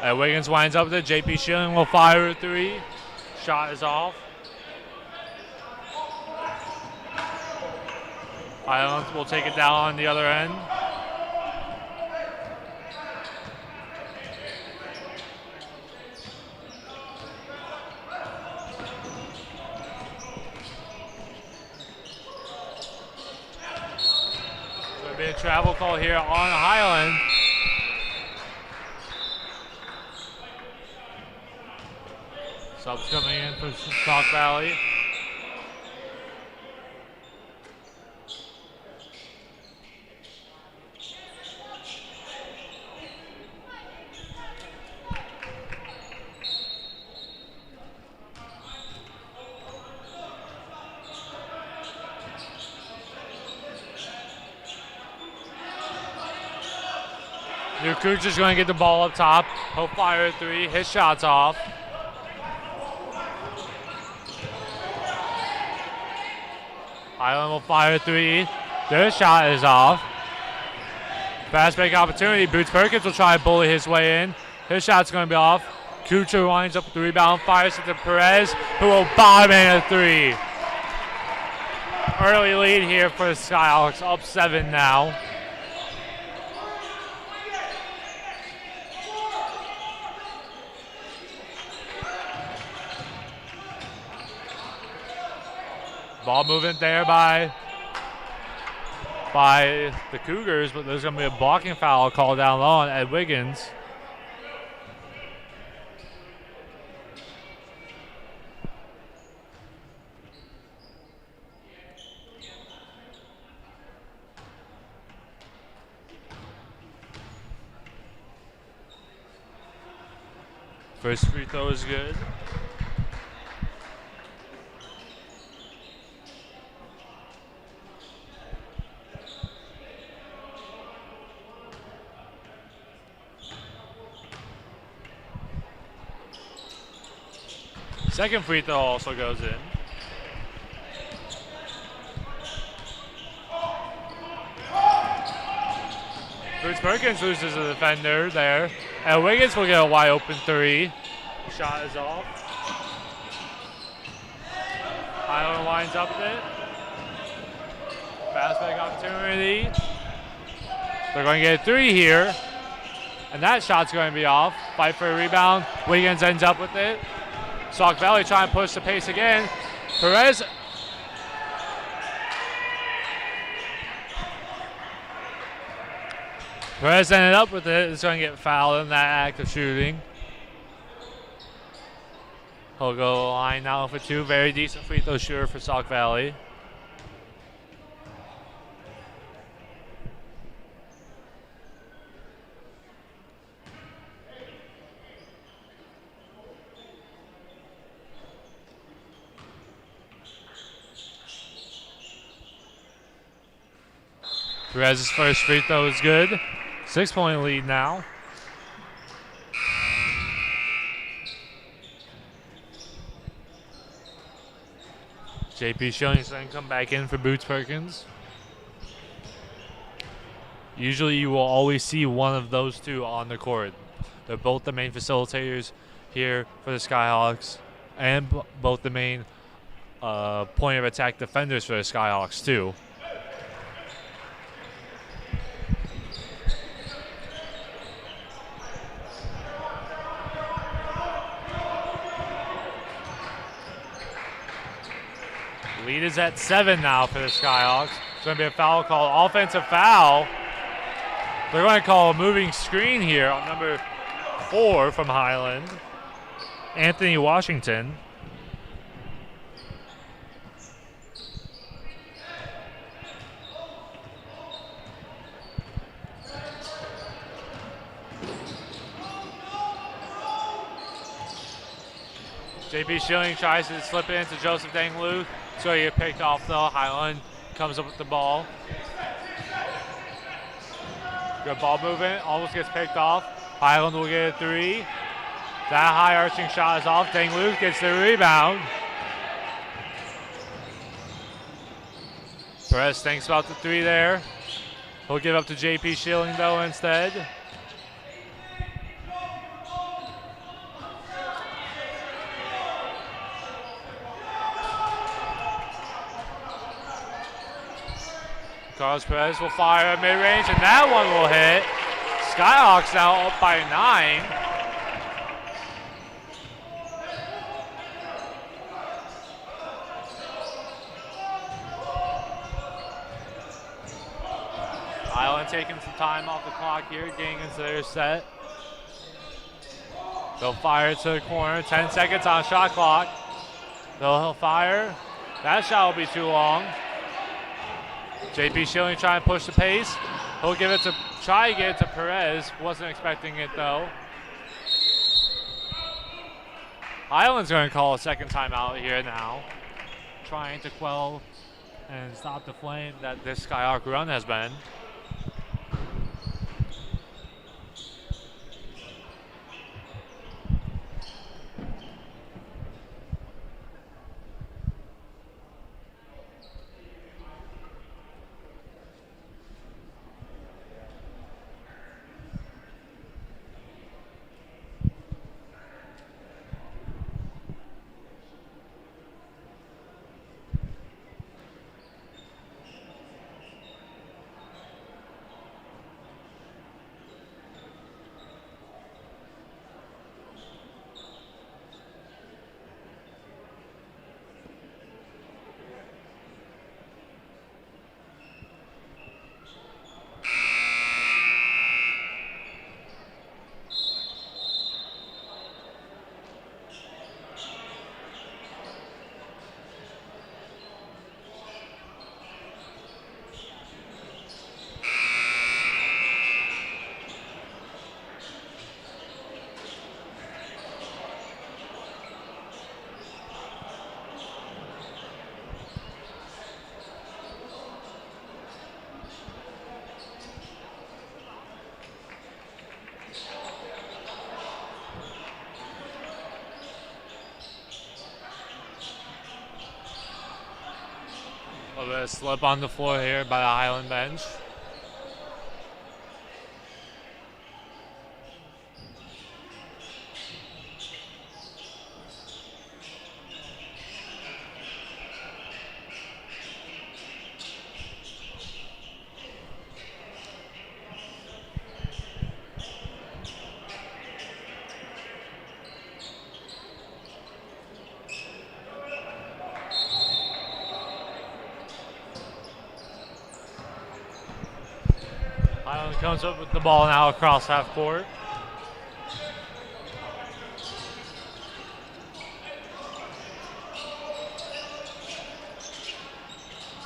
And Wiggins winds up with it. JP Schilling will fire a three. Shot is off. Highlands will take it down on the other end. It's going to be a travel call here on Highland. Subs coming in for Sauk Valley. Nukuch is going to get the ball up top. He'll fire a three. His shot's off. Highland will fire a three. Their shot is off. Fast break opportunity. Boots Perkins will try to bully his way in. His shot's going to be off. Kuchar winds up with the rebound, fires it to Perez, who will bomb in a three. Early lead here for the Skyhawks, up 7 now. Ball movement there by the Cougars, but there's going to be a blocking foul called down low on Ed Wiggins. First free throw is good. Second free throw also goes in. Boots Perkins loses a defender there. And Wiggins will get a wide open three. Shot is off. Highland winds up with it. Fast break opportunity. They're going to get a three here. And that shot's going to be off. Fight for a rebound. Wiggins ends up with it. Sauk Valley trying to push the pace again. Perez. Perez ended up with it. It's going to get fouled in that act of shooting. He'll go line now for two. Very decent free throw shooter for Sauk Valley. Perez's first free throw is good. 6-point lead now. JP Schilling's going to come back in for Boots Perkins. Usually you will always see one of those two on the court. They're both the main facilitators here for the Skyhawks and both the main point of attack defenders for the Skyhawks too. Lead is at 7 now for the Skyhawks. It's going to be a foul call, offensive foul. They're going to call a moving screen here on number 4 from Highland, Anthony Washington. JP Schilling tries to slip it into Joseph Danglu. So he get picked off though. Highland comes up with the ball. Good ball movement. Almost gets picked off. Highland will get a three. That high arching shot is off. Danglu gets the rebound. Perez thinks about the three there. He'll give up to JP Schilling though instead. Carlos Perez will fire at mid-range, and that one will hit. Skyhawks now up by 9. Island taking some time off the clock here, getting into their set. They'll fire to the corner, 10 seconds on shot clock. He'll fire. That shot will be too long. JP Schilling trying to push the pace. He'll try to get it to Perez. Wasn't expecting it though. Highland's going to call a second timeout here now. Trying to quell and stop the flame that this Skyhawk run has been. A little bit of slip on the floor here by the Highland bench. Highland comes up with the ball now across half court.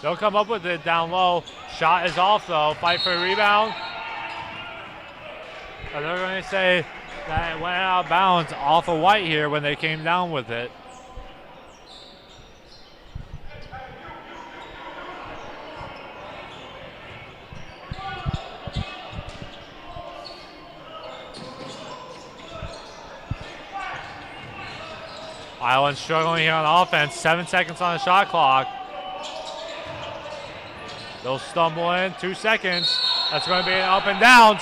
They'll come up with it down low. Shot is off though. Fight for a rebound. And they're going to say that it went out of bounds off of White here when they came down with it. Island struggling here on offense. 7 seconds on the shot clock. They'll stumble in. 2 seconds. That's going to be an up and down.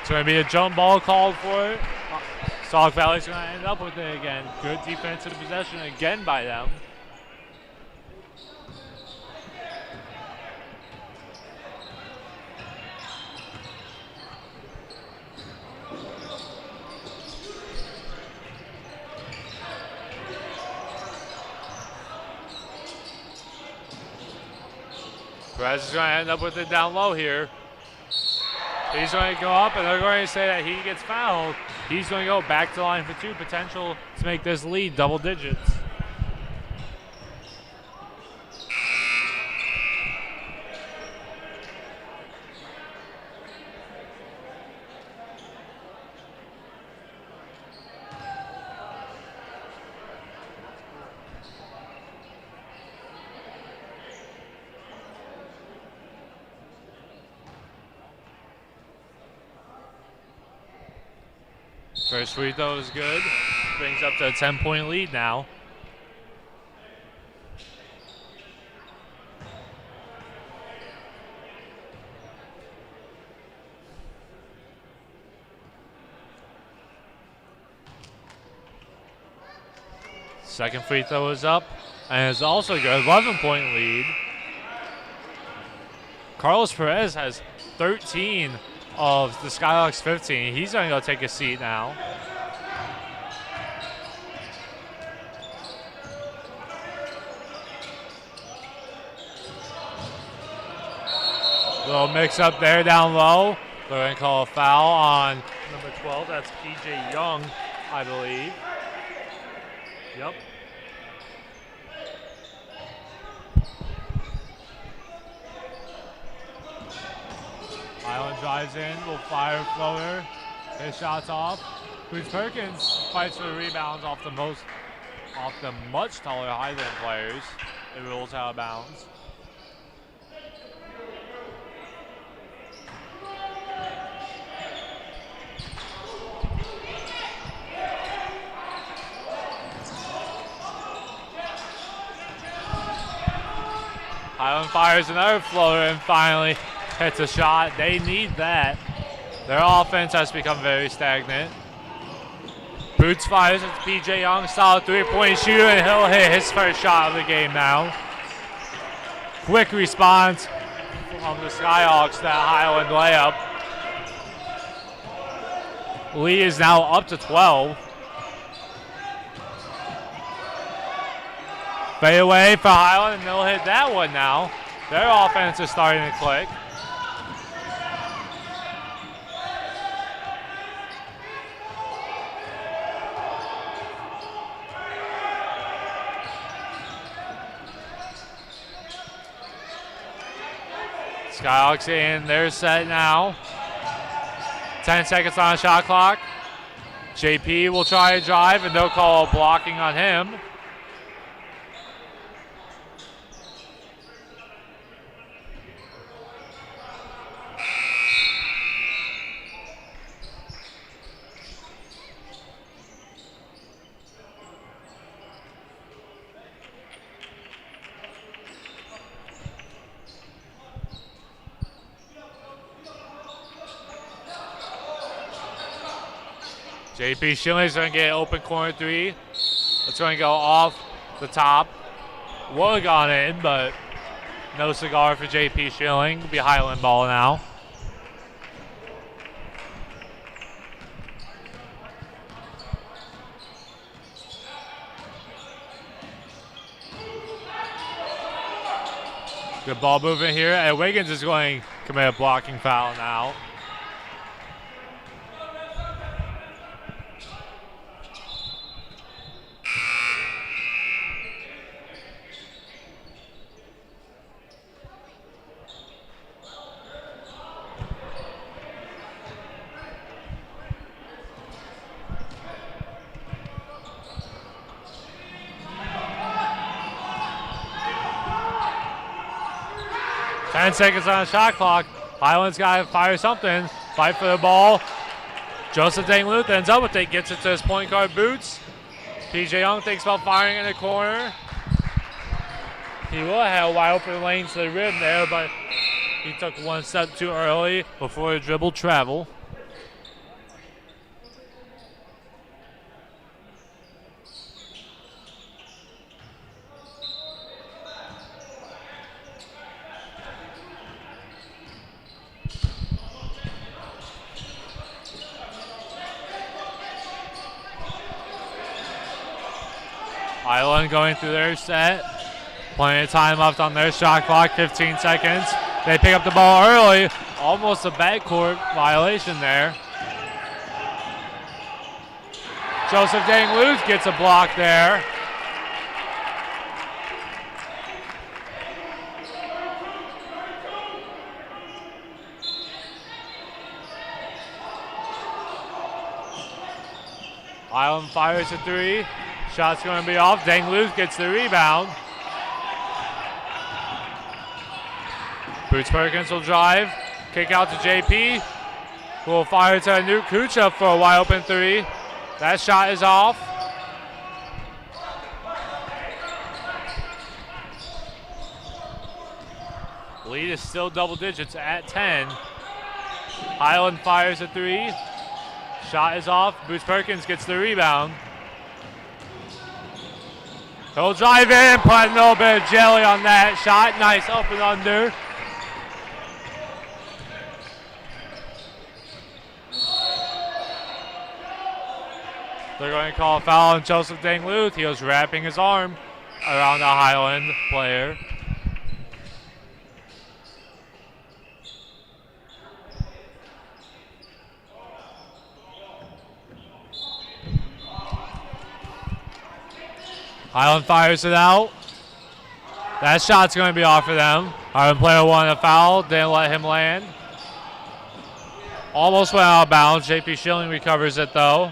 It's going to be a jump ball called for it. Sauk Valley's going to end up with it again. Good defensive possession again by them. Perez is going to end up with it down low here. He's going to go up, and they're going to say that he gets fouled. He's going to go back to the line for 2. Potential to make this lead double digits. First free throw is good. Brings up to a 10-point lead now. Second free throw is up, and it's also good. 11-point lead. Carlos Perez has 13 of the Skyhawks 15. He's going to go take a seat now. Little mix up there down low. They're going to call a foul on number 12. That's PJ Young, I believe. Yep. Island drives in, will fire floater. His shot's off. Boots Perkins fights for the rebounds off the much taller Highland players. It rolls out of bounds. Highland fires another floater and finally hits a shot. They need that. Their offense has become very stagnant. Boots fires at PJ Young, solid three-point shooter, and he'll hit his first shot of the game now. Quick response from the Skyhawks, that Highland layup. Lead is now up to 12. Fade away for Highland, and they'll hit that one now. Their offense is starting to click. Skyhawks in, they're set now. 10 seconds on the shot clock. JP will try to drive, and they'll call blocking on him. JP Schilling's going to get an open corner three. It's going to go off the top. Would have gone in, but no cigar for JP Schilling. It'll be Highland ball now. Good ball movement here, and Wiggins is going to commit a blocking foul now. Ten seconds on the shot clock. Highland's got to fire something. Fight for the ball. Joseph Dangluth ends up with it. Gets it to his point guard Boots. PJ Young thinks about firing in the corner. He will have a wide open lane to the rim there, but he took one step too early before the dribble travel. Island going through their set. Plenty of time left on their shot clock, 15 seconds. They pick up the ball early. Almost a backcourt violation there. Joseph Dangluth gets a block there. Island fires a three. Shot's going to be off. Dangluth gets the rebound. Boots Perkins will drive. Kick out to JP. Who will fire to Nuke Kucha for a wide open three. That shot is off. Lead is still double digits at 10. Highland fires a three. Shot is off. Boots Perkins gets the rebound. He'll drive in, put a little bit of jelly on that shot. Nice open under. They're going to call a foul on Joseph Dangluth. He was wrapping his arm around the Highland player. Highland fires it out. That shot's going to be off for them. Highland player wanted a foul, didn't let him land. Almost went out of bounds. JP Schilling recovers it though.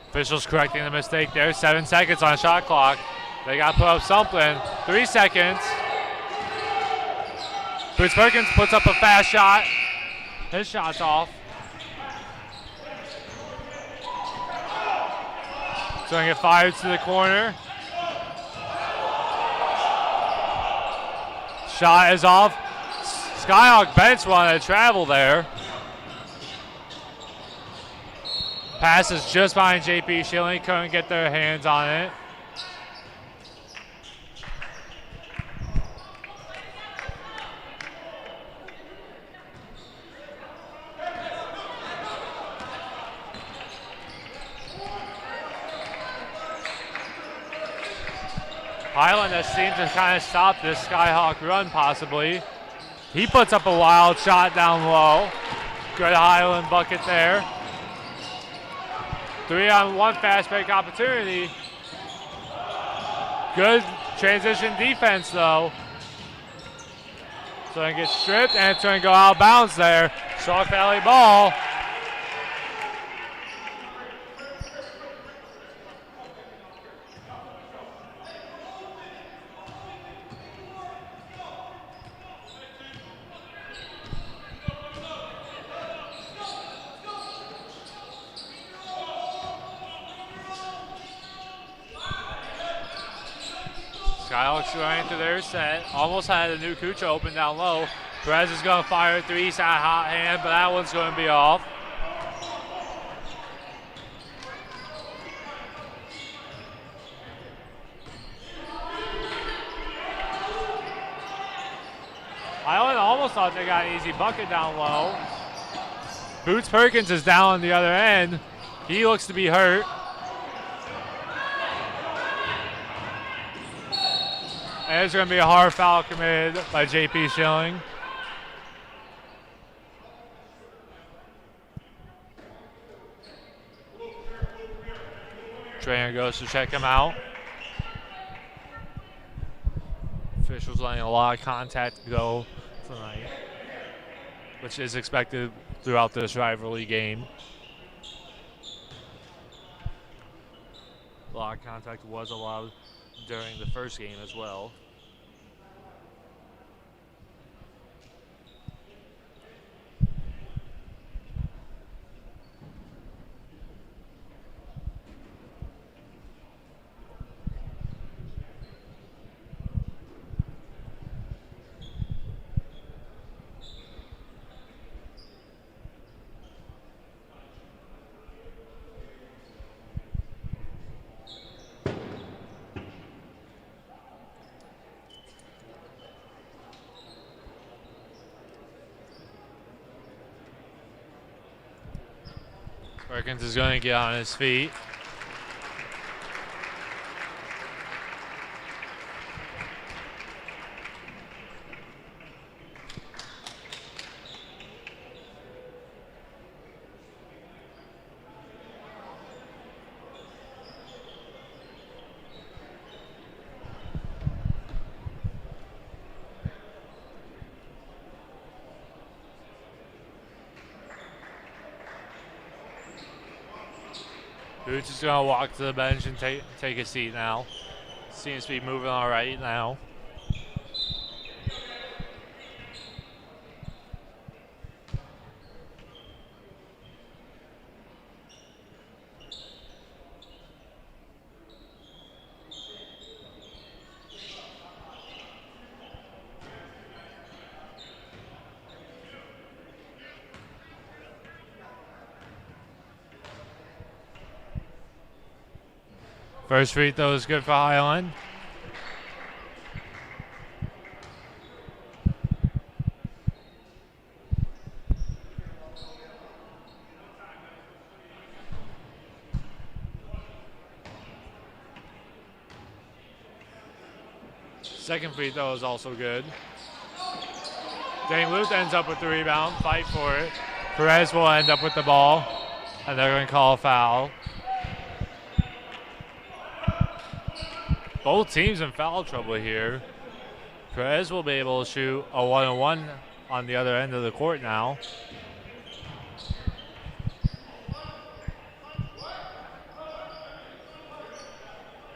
Officials correcting the mistake there. 7 seconds on shot clock. They got to put up something. 3 seconds. Boots Perkins puts up a fast shot. His shot's off. It's going to get fired to the corner. Shot is off. Skyhawk bench wanted to travel there. Pass is just behind JP Schilling. Couldn't get their hands on it. Highland has seemed to kind of stop this Skyhawk run possibly. He puts up a wild shot down low. Good Highland bucket there. 3-on-1 fast break opportunity. Good transition defense though. So it gets stripped and it's going to go out of bounds there. Sauk Valley ball. Skyhawks going into their set. Almost had a new Kucha open down low. Perez is going to fire a three. He's got a hot hand, but that one's going to be off. Highland almost thought they got an easy bucket down low. Boots Perkins is down on the other end. He looks to be hurt. And there's going to be a hard foul committed by JP Schilling. Trainer goes to check him out. Officials letting a lot of contact go tonight, which is expected throughout this rivalry game. A lot of contact was allowed during the first game as well. Perkins is going to get on his feet. Boots is going to walk to the bench and take a seat now. Seems to be moving all right now. First free throw is good for Highland. Second free throw is also good. Dane Luth ends up with the rebound. Fight for it. Perez will end up with the ball, and they're going to call a foul. Both teams in foul trouble here. Perez will be able to shoot a 1-on-1 on the other end of the court now.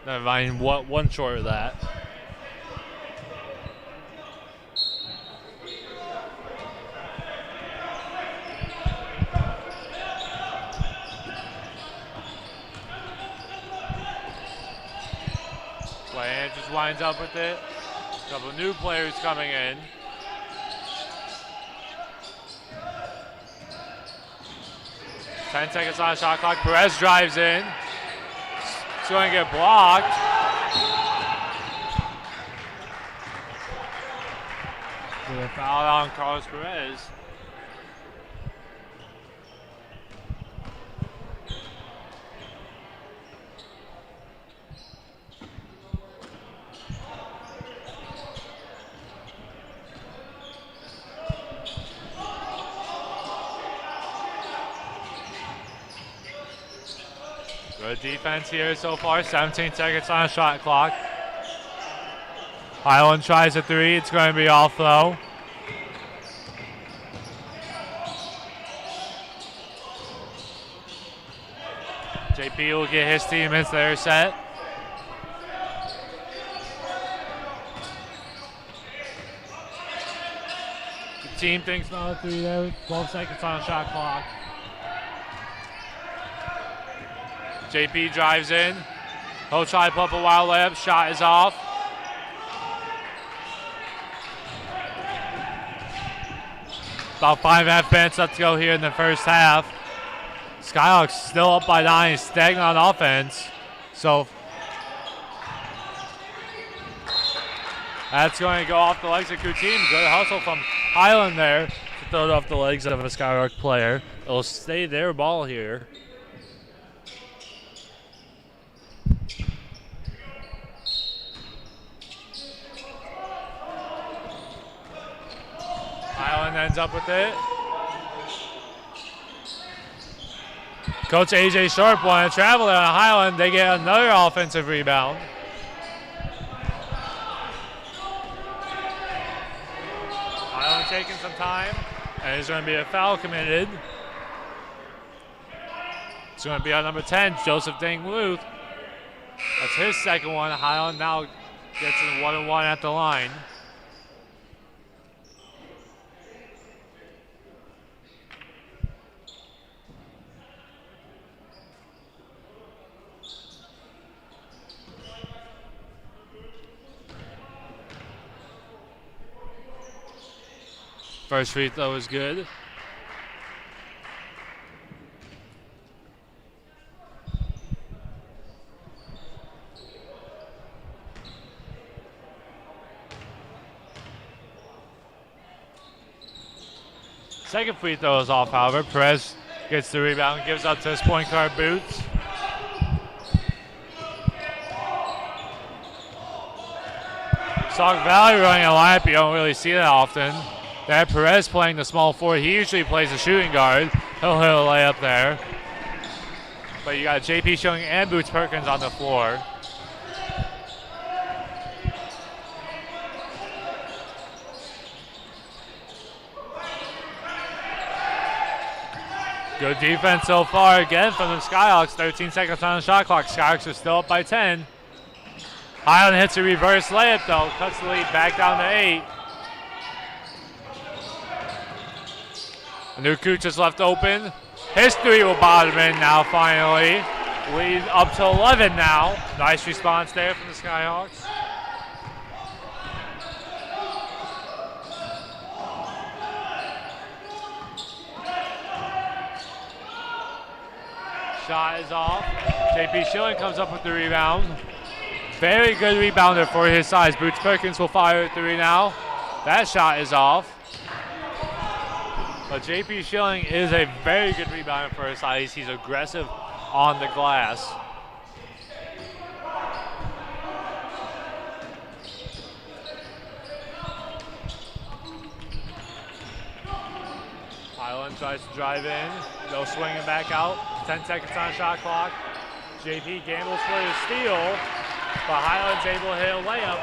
Never mind, one short of that. Bland just winds up with it. A couple new players coming in. Ten seconds on the shot clock. Perez drives in. It's going to get blocked. With a foul on Carlos Perez. Good defense here so far. 17 seconds on the shot clock. Highland tries a three. It's going to be off though. JP will get his teammates there set. The team thinks about a three there. 12 seconds on the shot clock. JP drives in. He'll try to put up a wild layup. Shot is off. About 5.5 minutes left to go here in the first half. Skyhawks still up by 9, stagnant on offense. So that's going to go off the legs of Coutinho. Good hustle from Highland there to throw it off the legs of a Skyhawk player. It'll stay their ball here. Highland ends up with it. Coach AJ Sharp wanted to travel there on Highland. They get another offensive rebound. Highland taking some time, and there's going to be a foul committed. It's going to be on number 10, Joseph Dang-Luth. That's his second one. Highland now gets in 1-on-1 at the line. First free throw is good. Second free throw is off, however. Perez gets the rebound, gives up to his point guard, Boots. Sauk Valley running a lineup you don't really see that often. They have Perez playing the small forward. He usually plays the shooting guard. He'll hit a layup there. But you got JP Showing and Boots Perkins on the floor. Good defense so far again from the Skyhawks. 13 seconds on the shot clock. Skyhawks are still up by 10. Highland hits a reverse layup though. Cuts the lead back down to 8. Nukuch is left open. His three will bottom in now finally. Lead up to 11 now. Nice response there from the Skyhawks. Shot is off. JP Schilling comes up with the rebound. Very good rebounder for his size. Boots Perkins will fire a three now. That shot is off. But JP Schilling is a very good rebounder for his size. He's aggressive on the glass. Highland tries to drive in. No swinging back out. 10 seconds on shot clock. JP gambles for his steal, but Highland's able to hit a layup.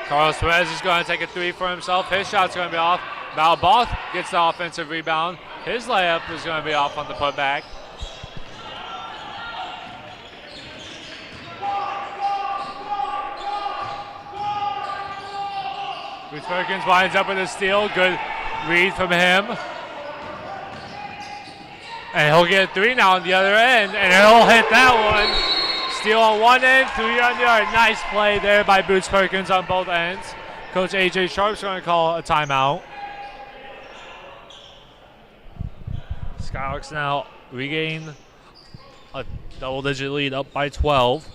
Carlos Perez is going to take a three for himself. His shot's going to be off. Malboth gets the offensive rebound. His layup is going to be off on the putback. Boots Perkins winds up with a steal. Good read from him. And he'll get a three now on the other end, and he'll hit that one. Steal on one end, 3 on the other. Nice play there by Boots Perkins on both ends. Coach AJ Sharp's going to call a timeout. Skyhawks now regain a double-digit lead, up by 12.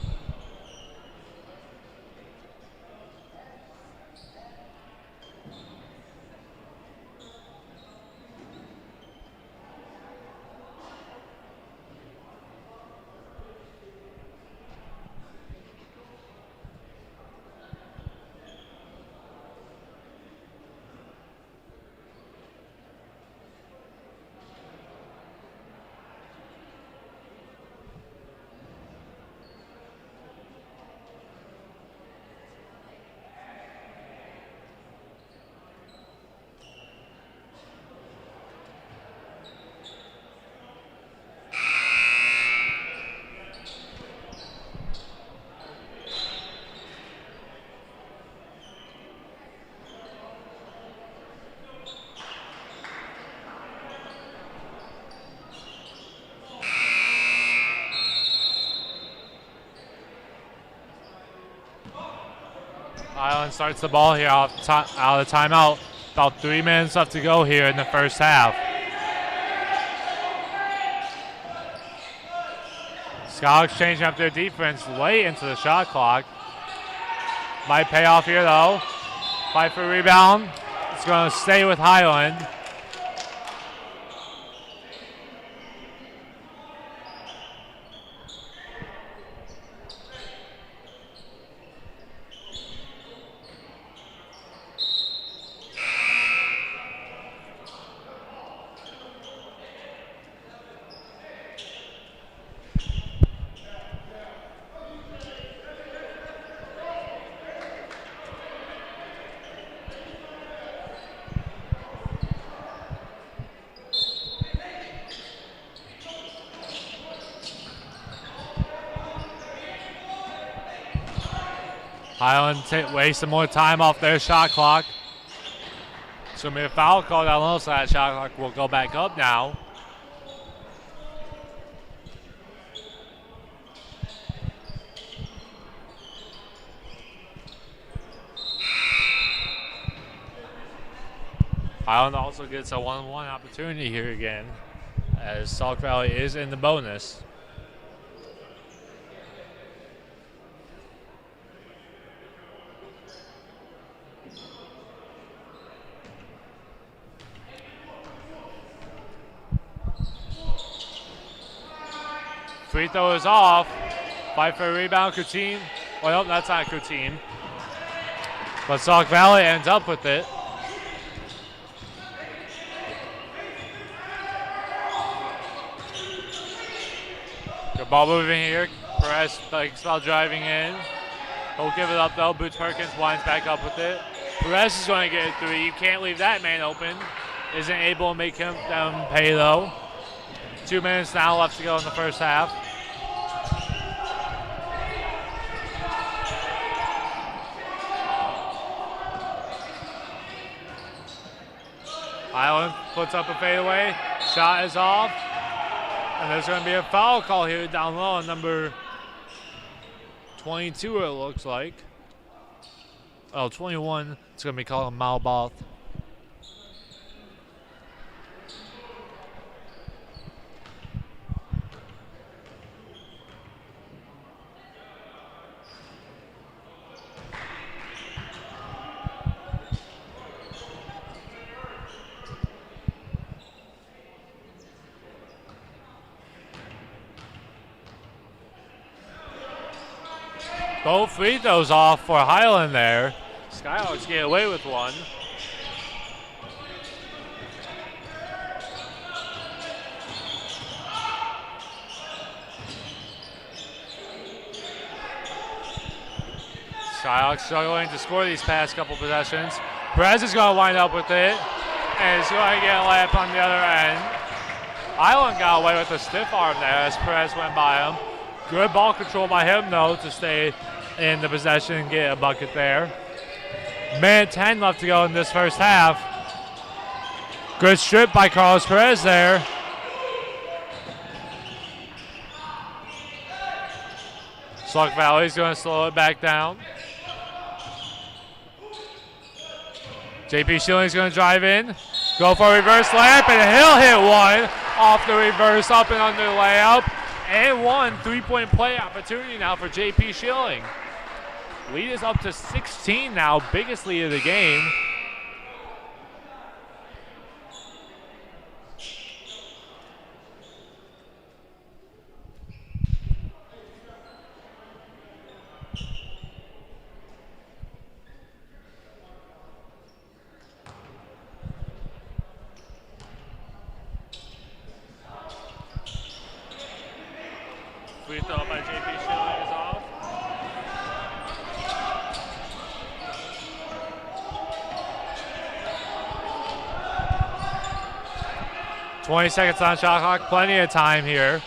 Island starts the ball here out of the timeout. About 3 minutes left to go here in the first half. Skyhawks changing up their defense late into the shot clock. Might pay off here though. Fight for a rebound. It's going to stay with Highland. Highland waste some more time off their shot clock. It's going to be a foul call down low, so that shot clock will go back up now. Highland also gets a 1-1 opportunity here again, as Sauk Valley is in the bonus. Free throw is off. Fight for a rebound, Coutine. Well, nope, that's not Coutine. But Sauk Valley ends up with it. Good ball moving here. Perez thinks about driving in. He'll give it up though. Boots Perkins winds back up with it. Perez is going to get a three. You can't leave that man open. Isn't able to make him pay though. 2 minutes now left to go in the first half. Highland puts up a fadeaway. Shot is off. And there's going to be a foul call here down low on number 22 it looks like. Oh, 21. It's going to be called a Malboth. Both free throws off for Highland there. Skyhawks get away with one. Skyhawks struggling to score these past couple possessions. Perez is going to wind up with it, and he's going to get a layup on the other end. Highland got away with a stiff arm there as Perez went by him. Good ball control by him, though, to stay in the possession and get a bucket there. Minute 10 left to go in this first half. Good strip by Carlos Perez there. Sauk Valley's going to slow it back down. JP Schilling's going to drive in, go for a reverse layup, and he'll hit one off the reverse up and under the layup. And one three-point play opportunity now for JP Schilling. Lead is up to 16 now, biggest lead of the game. Free throw by JP Schilling is off. $20 seconds on shot clock, plenty of time here.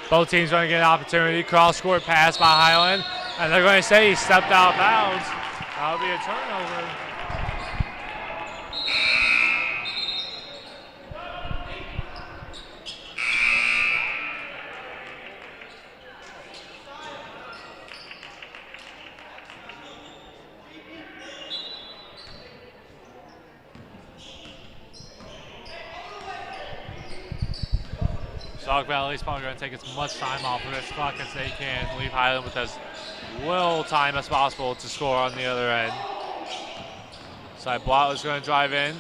Both teams going to get an opportunity. Cross-court pass by Highland, and they're going to say he stepped out of bounds. That'll be a turnover. Sauk Valley's probably going to take as much time off of this clock as they can. Leave Highland with as little time as possible to score on the other end. Side Blatt is going to drive in.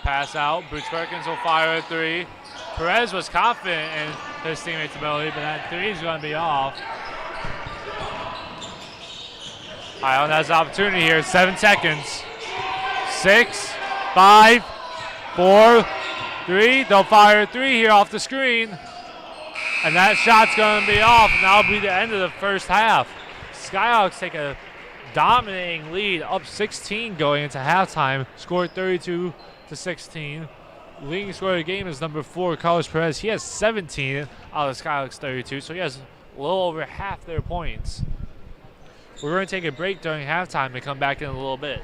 Pass out. Boots Perkins will fire a three. Perez was confident in his teammate's ability, but that three is going to be off. Highland has the opportunity here. 7 seconds. 6, 5, 4, 3. They'll fire a three here off the screen. And that shot's going to be off, and that'll be the end of the first half. Skyhawks take a dominating lead, up 16 going into halftime, scored 32-16. Leading scorer of the game is number 4, Carlos Perez. He has 17 out of Skyhawks 32, so he has a little over half their points. We're going to take a break during halftime and come back in a little bit.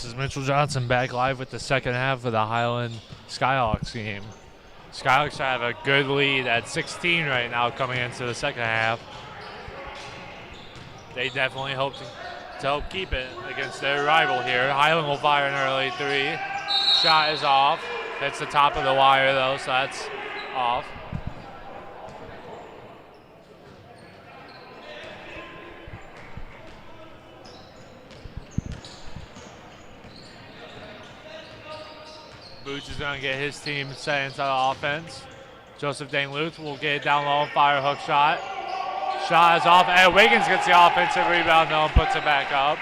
This is Mitchell Johnson back live with the second half of the Highland Skyhawks game. Skyhawks have a good lead at 16 right now coming into the second half. They definitely hope to help keep it against their rival here. Highland will fire an early three. Shot is off. Hits the top of the wire though, so that's off. Boots is going to get his team set into the offense. Joseph Dane-Luth will get it down low and fire a hook shot. Shot is off, and Wiggins gets the offensive rebound though and puts it back up.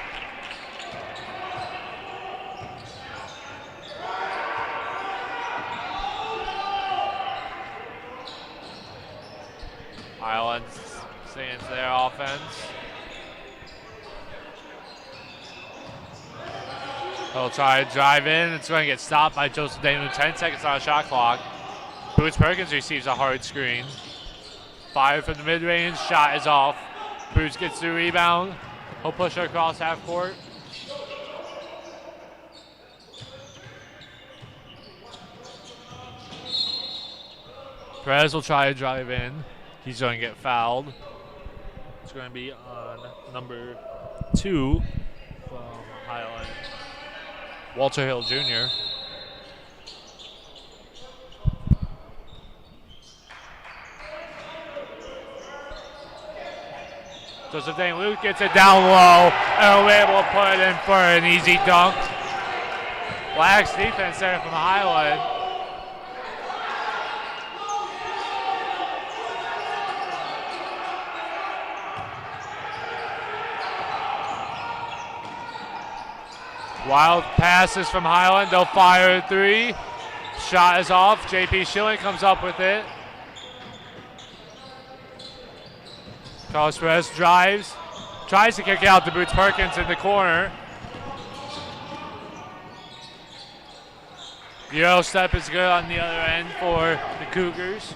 Highland staying to their offense. He'll try to drive in. It's going to get stopped by Joseph Dane-Luth. 10 seconds on the shot clock. Boots Perkins receives a hard screen. Fire from the mid-range. Shot is off. Boots gets the rebound. He'll push her across half court. Perez will try to drive in. He's going to get fouled. It's going to be on number 2 from Highland. Walter Hill Jr. Joseph Dane-Luth gets it down low and we're able to put it in for an easy dunk. Lax defense there from Highland. Wild passes from Highland. They'll fire a three. Shot is off. JP Schilling comes up with it. Carlos Perez drives. Tries to kick out to Boots Perkins in the corner. Euro step is good on the other end for the Cougars.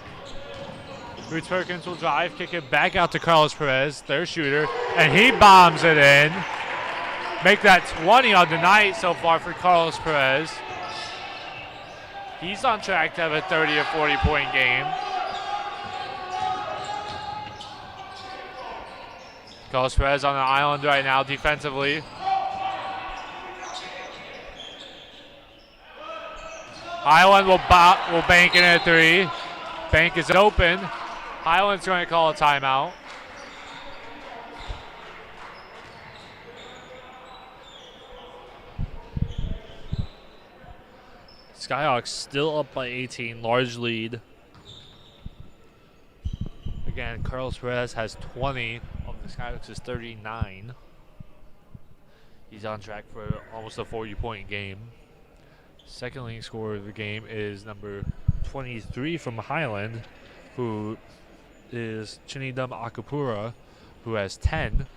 Boots Perkins will drive, kick it back out to Carlos Perez, their shooter, and he bombs it in. Make that 20 on the night so far for Carlos Perez. He's on track to have a 30 or 40 point game. Carlos Perez on the island right now defensively. Highland will bank in at three. Bank is open. Highland's going to call a timeout. Skyhawks still up by 18, large lead. Again, Carlos Perez has 20 of the Skyhawks is 39. He's on track for almost a 40-point game. Second leading scorer of the game is number 23 from Highland, who is Chinidum Akapura, who has 10.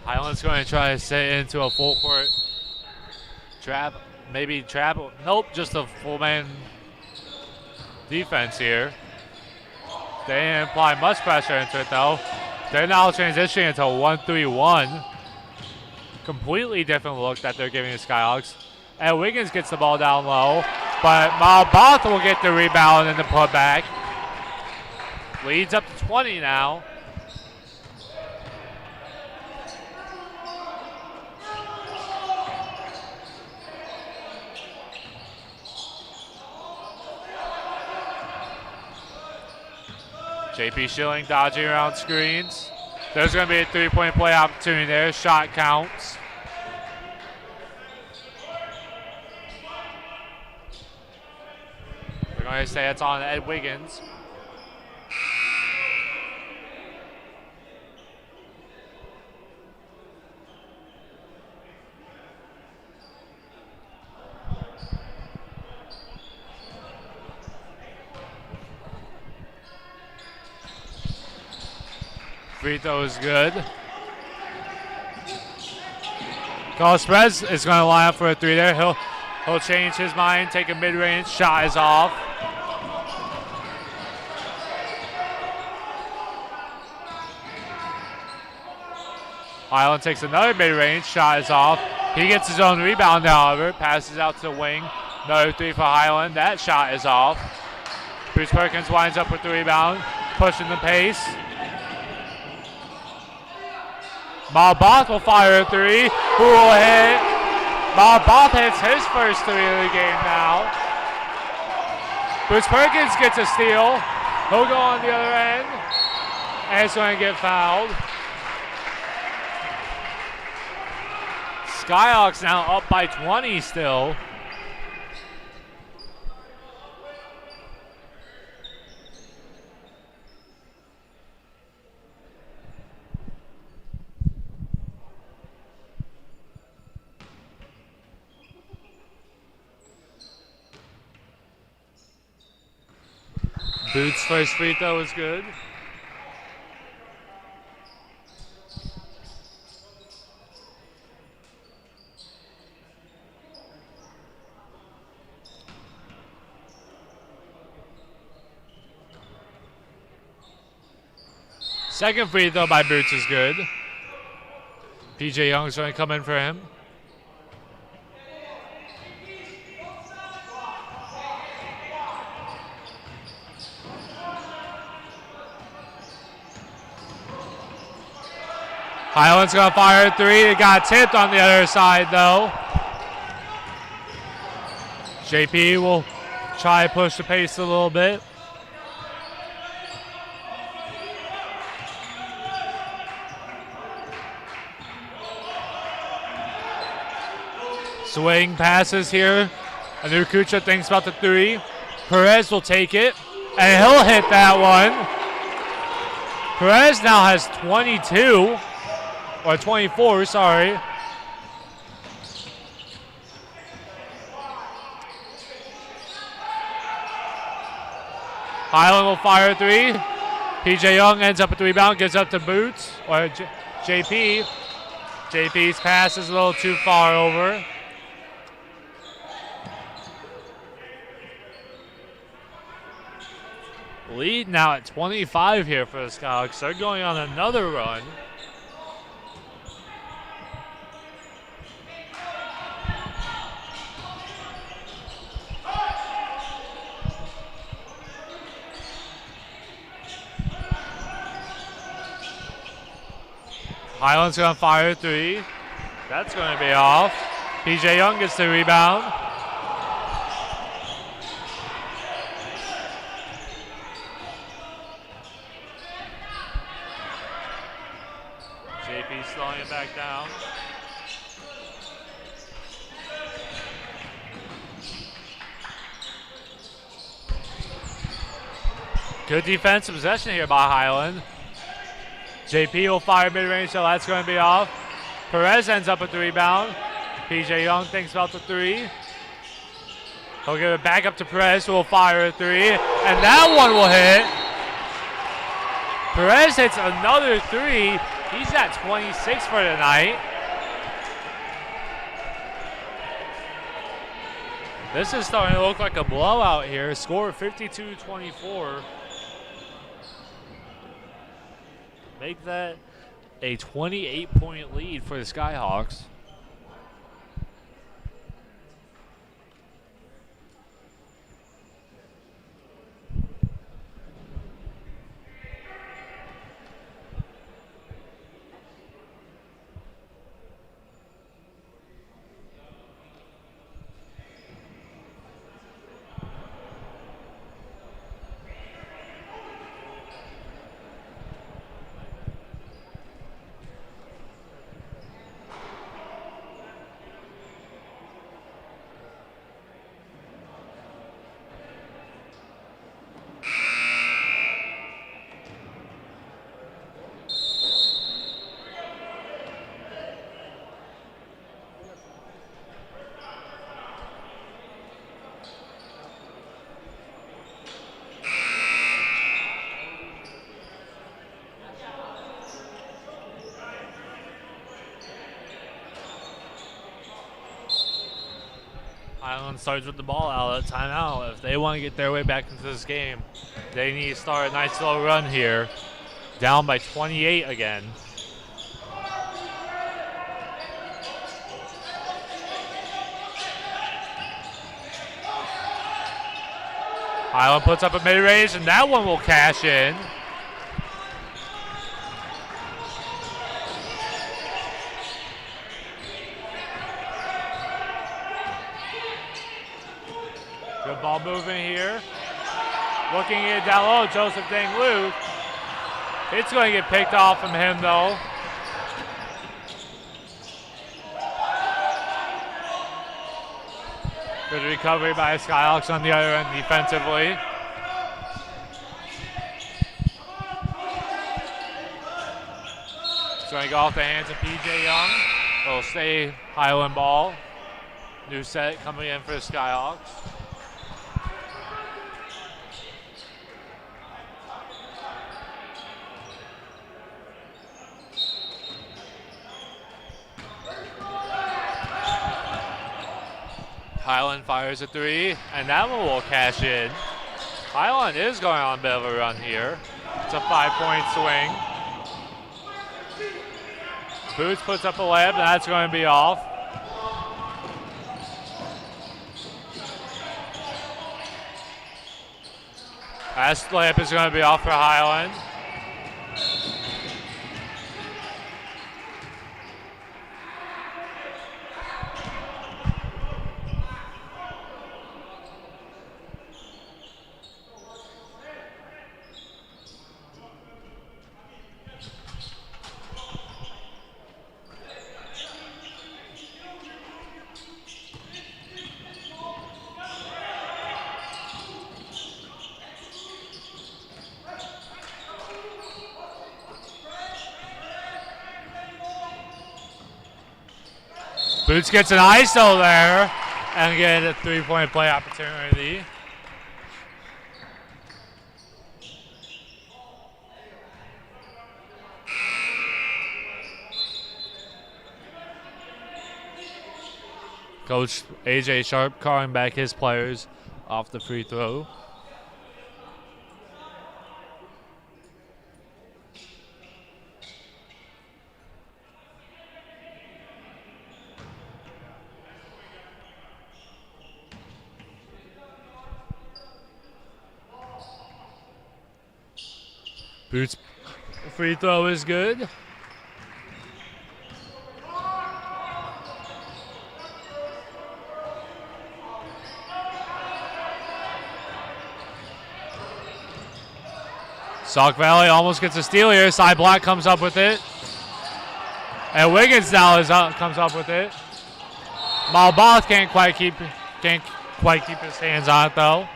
Highland's going to try to set into a full court trap, maybe trap. Nope, just a full man defense here. They didn't apply much pressure into it though. They're now transitioning into a 1-3-1. Completely different look that they're giving the Skyhawks. And Wiggins gets the ball down low, but Malbath will get the rebound and the putback. Leads up to 20 now. JP Schilling dodging around screens. There's going to be a three-point play opportunity there. Shot counts. They're going to say it's on Ed Wiggins. free throw is good. Carlos Perez is going to line up for a three there. He'll change his mind, take a mid-range. Shot is off. Highland takes another mid-range. Shot is off. He gets his own rebound, however. Passes out to the wing. Another three for Highland. That shot is off. Bruce Perkins winds up with the rebound. Pushing the pace. Malboth will fire a three. Who will hit? Malboth hits his first three of the game now. Bruce Perkins gets a steal. He'll go on the other end. And it's going to get fouled. Skyhawks now up by 20 still. Boots' first free throw is good. Second free throw by Boots is good. PJ Young's going to come in for him. Highland's going to fire a three. It got tipped on the other side, though. JP will try to push the pace a little bit. Swing passes here. Anukucha thinks about the three. Perez will take it, and he'll hit that one. Perez now has 22, or 24, sorry. Highland will fire a three. PJ Young ends up with the rebound, gives up to Boots, or JP. JP's pass is a little too far over. Lead now at 25 here for the Skyhawks. They're going on another run. Highland's going to fire a three. That's going to be off. PJ Young gets the rebound. JP slowing it back down. Good defensive possession here by Highland. JP will fire mid-range, so that's going to be off. Perez ends up with the rebound. PJ Young thinks about the three. He'll give it back up to Perez, who will fire a three. And that one will hit. Perez hits another three. He's at 26 for tonight. This is starting to look like a blowout here. Score 52-24. Make that a 28-point lead for the Skyhawks. Highland starts with the ball out at timeout. If they want to get their way back into this game, they need to start a nice little run here. Down by 28 again. Highland puts up a mid-range, and that one will cash in. Good ball movement here. Looking at down low, Joseph Dang-Luke. It's going to get picked off from him, though. Good recovery by Skyhawks on the other end defensively. It's going to go off the hands of PJ Young. It'll stay Highland ball. New set coming in for the Skyhawks. Highland fires a three, and that one will cash in. Highland is going on a bit of a run here. It's a 5-point swing. Boots puts up a layup, and that's going to be off. That layup is going to be off for Highland. Boots gets an ISO there and get a 3-point play opportunity. Coach AJ Sharp calling back his players off the free throw. Boots free throw is good. Sauk Valley almost gets a steal here. Side block comes up with it. And Wiggins now comes up with it. Malboth can't quite keep his hands on it though.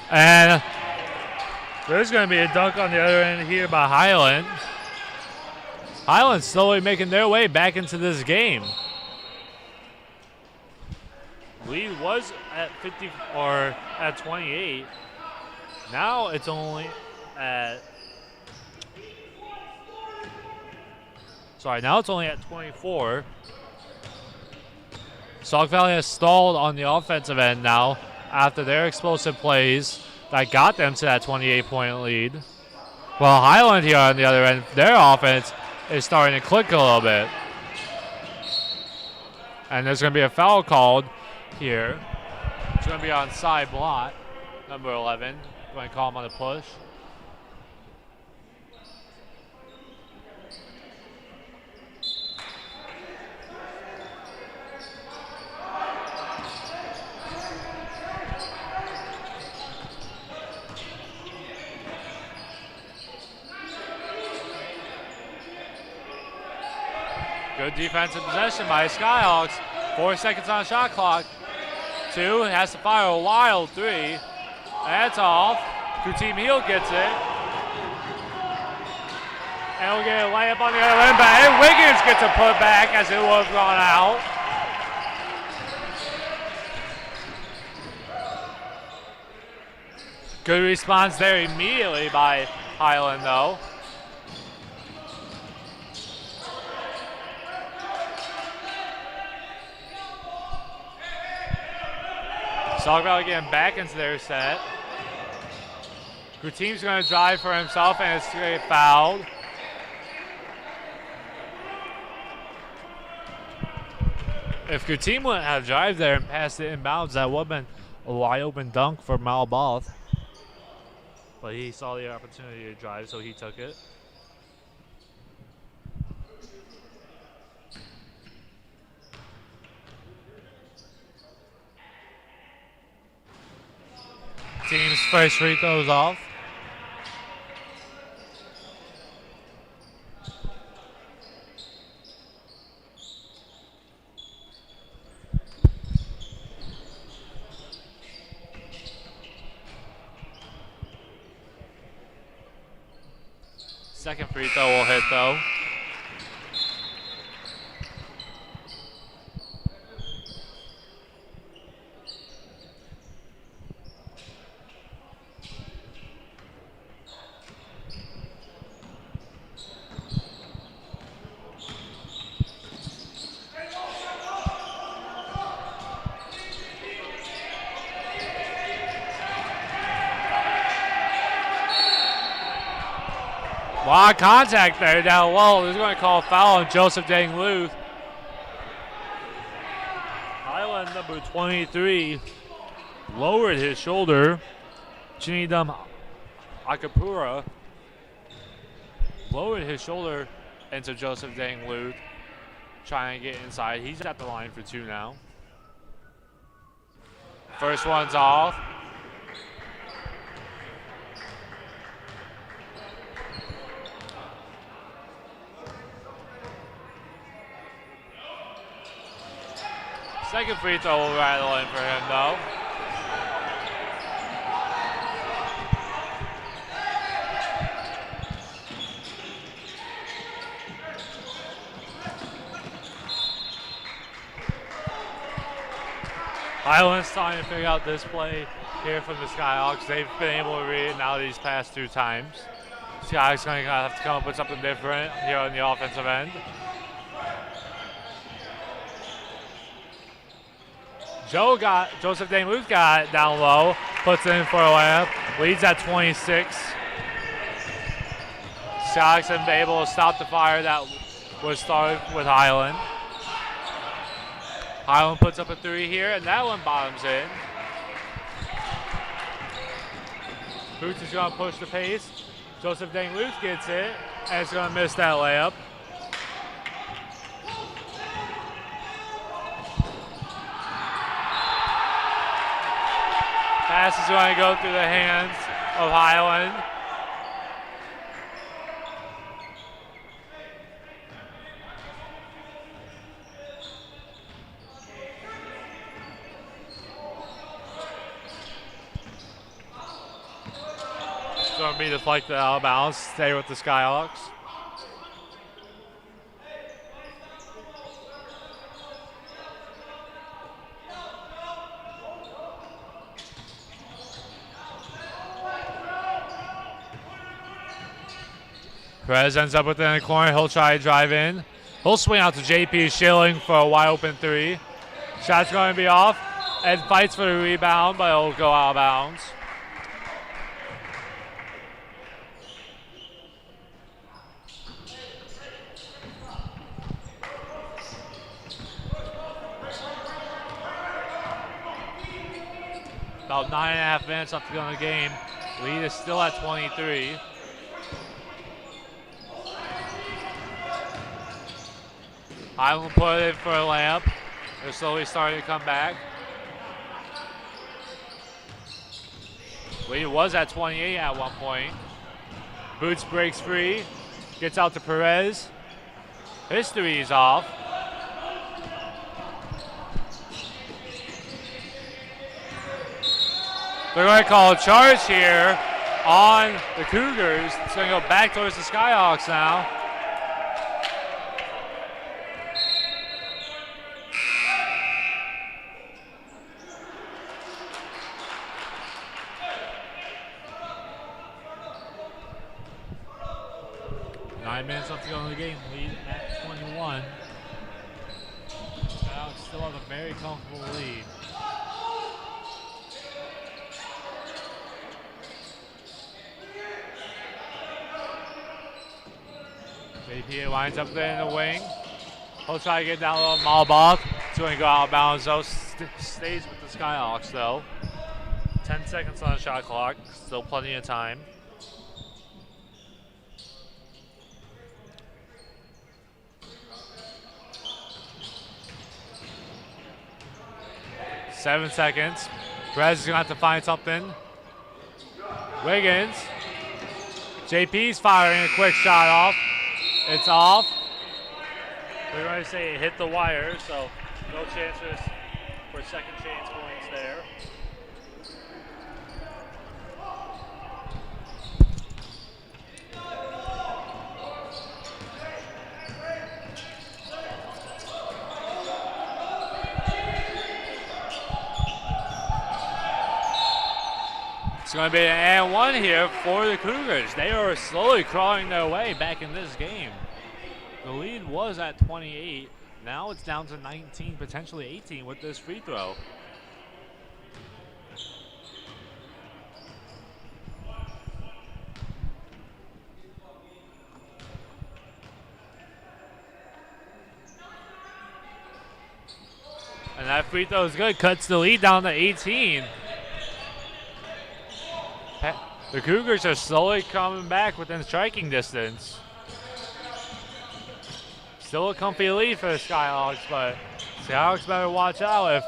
And there's going to be a dunk on the other end here by Highland. Highland slowly making their way back into this game. Lead was at 50 or at 28. Now it's only at now it's only at 24. Sauk Valley has stalled on the offensive end now after their explosive plays that got them to that 28-point lead. Well, Highland here on the other end, their offense is starting to click a little bit. And there's going to be a foul called here. It's going to be on side block, number 11. Going to call him on the push. Good defensive possession by Skyhawks. 4 seconds on the shot clock. 2 has to fire a wild 3. That's off. Kutim Heel gets it. And we'll get a layup on the other end, but Wiggins gets a putback as it was gone out. Good response there immediately by Highland, though. Sauk Valley getting back into their set. Goutin's going to drive for himself, and it's going to get fouled. If Goutin wouldn't have drive there and passed it inbounds, that would have been a wide open dunk for Malboth. But he saw the opportunity to drive, so he took it. Team's first free throws off. Second free throw will hit, though. A lot of contact there down low. They're going to call a foul on Joseph Dangluth. Highland number 23 lowered his shoulder. Chinidum Akapura lowered his shoulder into Joseph Dangluth, trying to get inside. He's at the line for two now. First one's off. Second free throw will rattle in for him, though. Highland's trying to figure out this play here from the Skyhawks. They've been able to read it now these past two times. Skyhawks going to have to come up with something different here on the offensive end. Joseph Dangluth got it down low, puts it in for a layup, leads at 26. Skyhawks have been able to stop the fire that was started with Highland. Highland puts up a three here, and that one bottoms in. Boots is going to push the pace. Joseph Dangluth gets it, and it's going to miss that layup. Pass is going to go through the hands of Highland. It's going to be deflected out of bounds. Stay with the Skyhawks. Perez ends up within the corner. He'll try to drive in. He'll swing out to JP Schilling for a wide open three. Shot's going to be off. Ed fights for the rebound, but it'll go out of bounds. About 9.5 minutes left to go in the game. Lead is still at 23. Highland put it in for a layup. They're slowly starting to come back. Lead was at 28 at one point. Boots breaks free, gets out to Perez. His three is off. They're going to call a charge here on the Cougars. It's going to go back towards the Skyhawks now. 9 minutes left to go in the game. Lead at 21. Skyhawks still have a very comfortable lead. JP winds up there in the wing. He'll try to get down a little Malboth. It's going to go out of bounds though. Stays with the Skyhawks though. 10 seconds on the shot clock. Still plenty of time. Seven seconds. Perez is going to have to find something. Wiggins. JP's firing a quick shot off. It's off. We're going to say it hit the wire, so no chances for second chance points there. It's going to be an and one here for the Cougars. They are slowly crawling their way back in this game. The lead was at 28. Now it's down to 19, potentially 18 with this free throw. And that free throw is good. Cuts the lead down to 18. The Cougars are slowly coming back within striking distance. Still a comfy lead for the Skyhawks, but Skyhawks better watch out if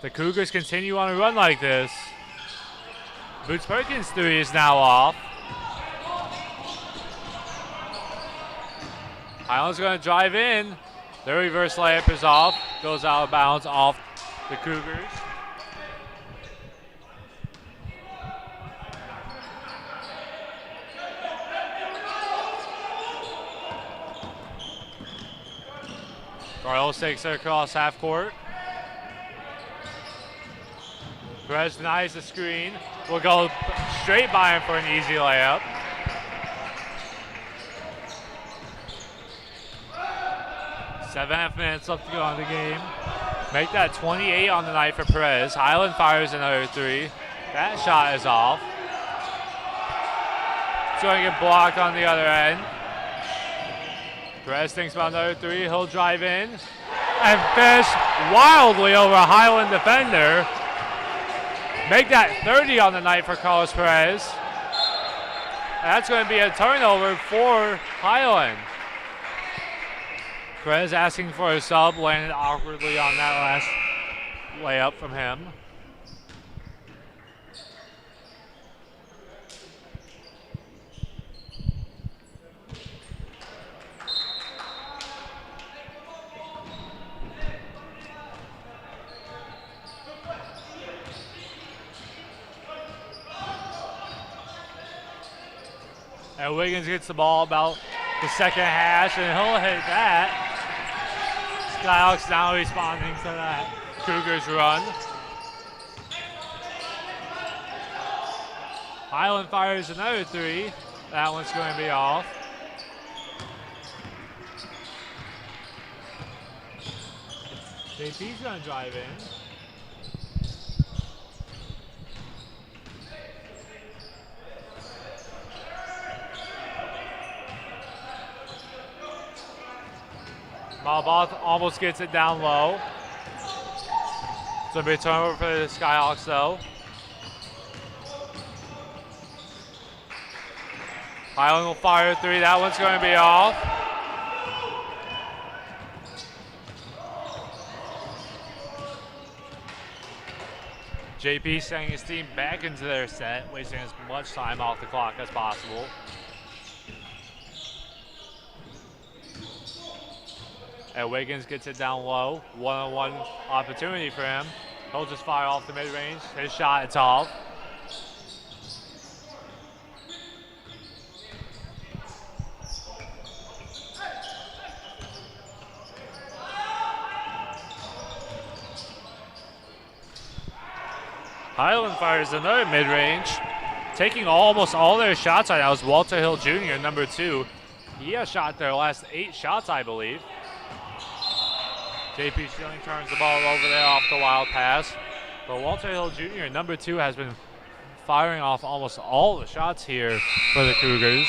the Cougars continue on a run like this. Boots Perkins' three is now off. Highland's going to drive in. Their reverse layup is off. Goes out of bounds off the Cougars. Carlos takes it across half court. Perez denies the screen. Will go straight by him for an easy layup. Seven and a half minutes left to go in the game. Make that 28 on the night for Perez. Highland fires another three. That shot is off. It's going to get blocked on the other end. Perez thinks about another three. He'll drive in and fish wildly over a Highland defender. Make that 30 on the night for Carlos Perez. And that's going to be a turnover for Highland. Perez asking for a sub, landed awkwardly on that last layup from him. And Wiggins gets the ball about the second hash, and he'll hit that. Skyhawks now responding to that Cougars run. Highland fires another three. That one's going to be off. JP's going to drive in. Malboth almost gets it down low. It's going to be a turnover for the Skyhawks though. Highland will fire a three. That one's going to be off. JP sending his team back into their set, wasting as much time off the clock as possible. And Wiggins gets it down low. One-on-one opportunity for him. He'll just fire off the mid-range. His shot, it's off. Highland fires another mid-range. Taking almost all their shots right now is Walter Hill Jr., number 2. He has shot their last 8 shots, I believe. JP Schilling turns the ball over there off the wild pass. But Walter Hill Jr., number 2, has been firing off almost all the shots here for the Cougars.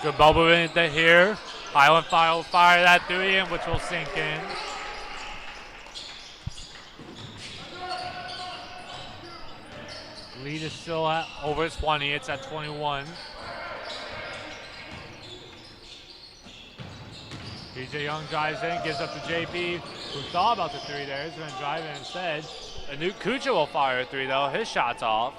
Good bubble in here. Highland will fire that 3 in, which will sink in. Lead is still at over 20. It's at 21. PJ Young drives in, gives up to JP, who thought about the 3 there. He's going to drive in instead. Anut Kucha will fire a 3 though. His shot's off.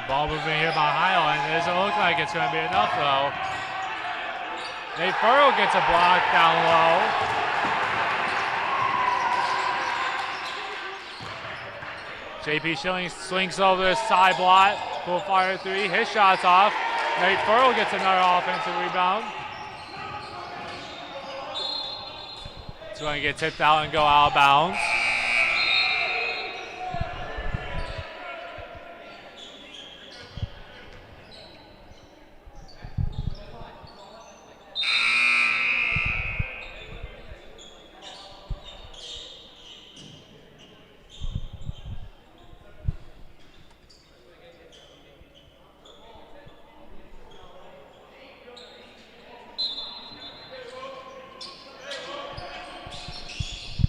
Ball moving here by Highland. It doesn't look like it's going to be enough, though. Nate Furrow gets a block down low. JP Schilling swings over the side block. Full fire 3. His shot's off. Nate Furrow gets another offensive rebound. It's going to get tipped out and go out of bounds.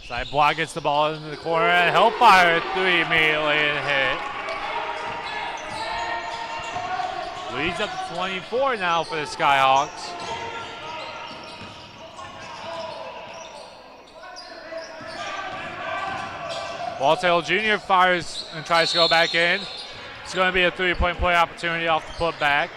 Side block gets the ball into the corner and he'll fire a 3 immediately and hit. Leads up to 24 now for the Skyhawks. Walter Hill Jr. fires and tries to go back in. It's going to be a 3-point play opportunity off the putback.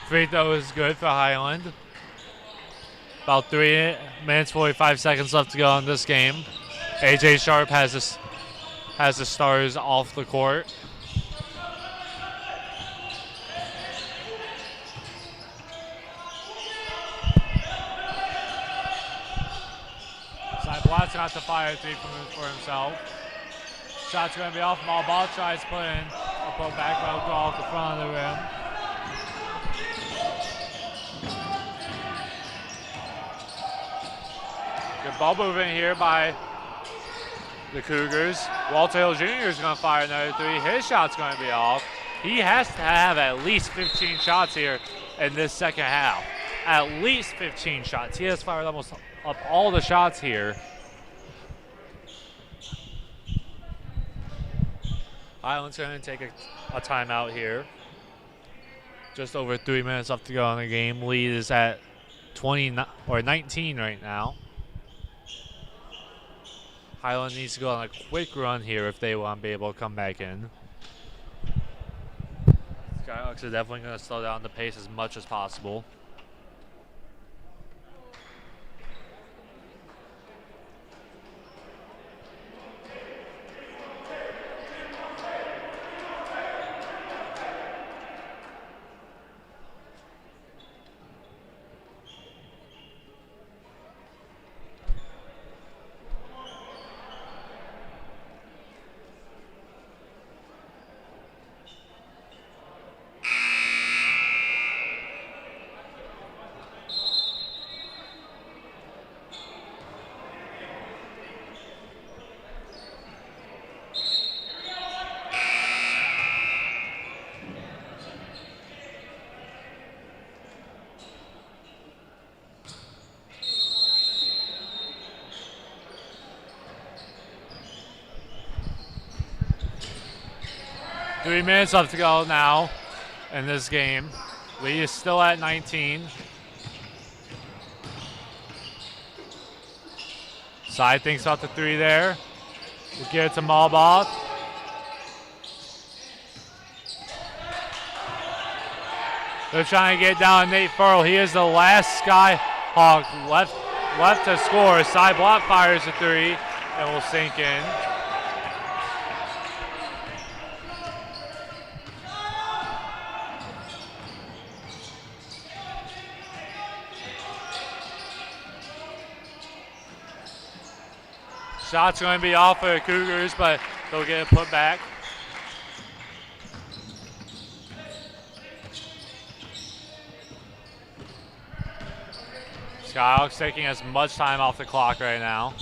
Free throw is good for Highland. About 3 minutes, 45 seconds left to go in this game. AJ Sharp has the Stars off the court. Side Blatt's got to fire 3 for himself. Shot's going to be off. Ball tries to put in. A put back, but will go off the front of the rim. Good ball movement here by the Cougars. Walter Hill Jr. is going to fire another 3. His shot's going to be off. He has to have at least 15 shots here in this second half. At least 15 shots. He has fired almost up all the shots here. Highland's going to take a timeout here. Just over 3 minutes left to go in the game. Lead is at 19 right now. Highland needs to go on a quick run here if they want to be able to come back in. Skyhawks are definitely going to slow down the pace as much as possible. 3 minutes left to go now in this game. Lead is still at 19. Side thinks about the 3 there. We'll get it to Malboth. They're trying to get down Nate Furl. He is the last Skyhawk left to score. Side block fires a 3 and will sink in. Shot's going to be off for the Cougars, but they'll get it put back. Skyhawks taking as much time off the clock right now.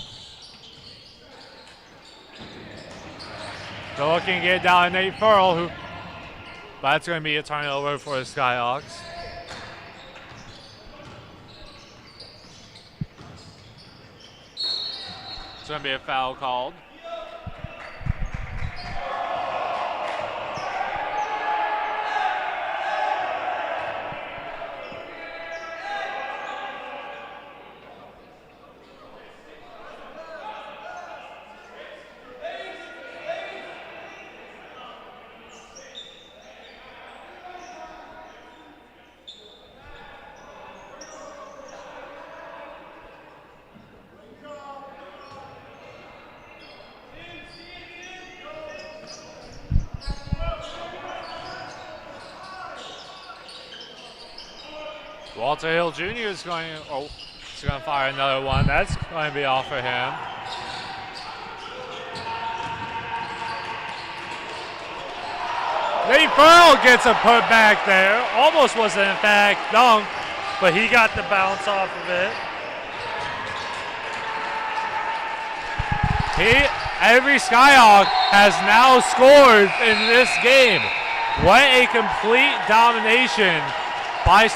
They're looking to get down to Nate Furl, but that's going to be a turnover for the Skyhawks. It's going to be a foul called. Walter Hill Jr. is going to fire another one. That's going to be off for him. Nate Furl gets a put back there. Almost was in fact dunk, but he got the bounce off of it. Every Skyhawk has now scored in this game. What a complete domination by